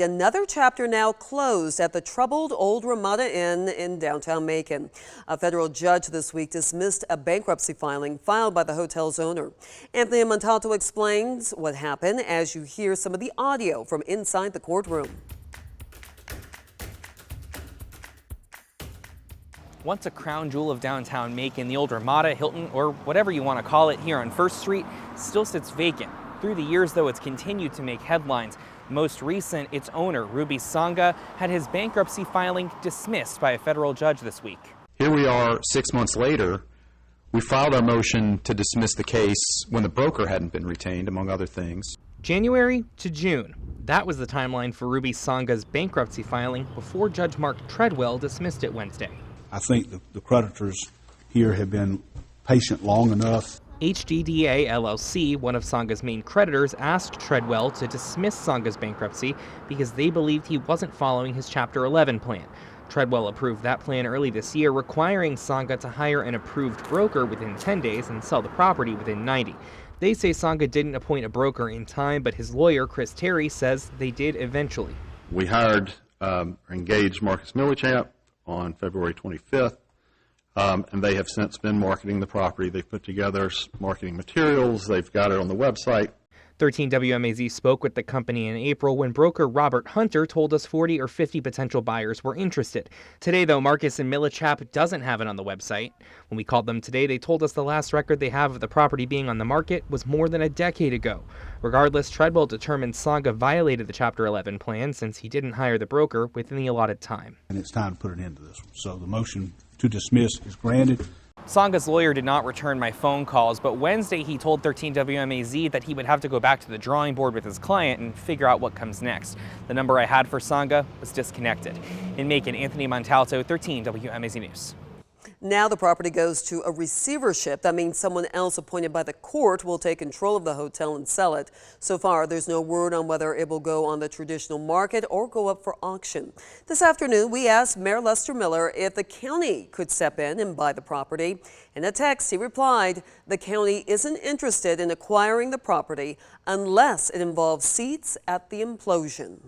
Another chapter now closed at the troubled Old Ramada Inn in downtown Macon. A federal judge this week dismissed a bankruptcy filing filed by the hotel's owner. Anthony Montalto explains what happened as you hear some of the audio from inside the courtroom. Once a crown jewel of downtown Macon, the Old Ramada, Hilton, or whatever you want to call it here on 1st Street still sits vacant. Through the years, though, it's continued to make headlines. Most recent, its owner, Ruby Sangha, had his bankruptcy filing dismissed by a federal judge this week. Here we are 6 months later. We filed our motion to dismiss the case when the broker hadn't been retained, among other things. January to June. That was the timeline for Ruby Sangha's bankruptcy filing before Judge Mark Treadwell dismissed it Wednesday. I think the creditors here have been patient long enough. HDDA LLC, one of Sangha's main creditors, asked Treadwell to dismiss Sangha's bankruptcy because they believed he wasn't following his Chapter 11 plan. Treadwell approved that plan early this year, requiring Sangha to hire an approved broker within 10 days and sell the property within 90. They say Sangha didn't appoint a broker in time, but his lawyer, Chris Terry, says they did eventually. We hired or engaged Marcus Milledgeville on February 25th. And they have since been marketing the property. They've put together marketing materials. They've got it on the website. 13 WMAZ spoke with the company in April when broker Robert Hunter told us 40 or 50 potential buyers were interested. Today, though, Marcus and Millichap doesn't have it on the website. When we called them today, they told us the last record they have of the property being on the market was more than a decade ago. Regardless, Treadwell determined Sangha violated the Chapter 11 plan since he didn't hire the broker within the allotted time. And it's time to put an end to this one. So the motion to dismiss is granted. Sangha's lawyer did not return my phone calls, but Wednesday he told 13 WMAZ that he would have to go back to the drawing board with his client and figure out what comes next. The number I had for Sangha was disconnected. In Macon, Anthony Montalto, 13 WMAZ News. Now the property goes to a receivership. That means someone else appointed by the court will take control of the hotel and sell it. So far, there's no word on whether it will go on the traditional market or go up for auction. This afternoon, we asked Mayor Lester Miller if the county could step in and buy the property. In a text, he replied, the county isn't interested in acquiring the property unless it involves seats at the implosion.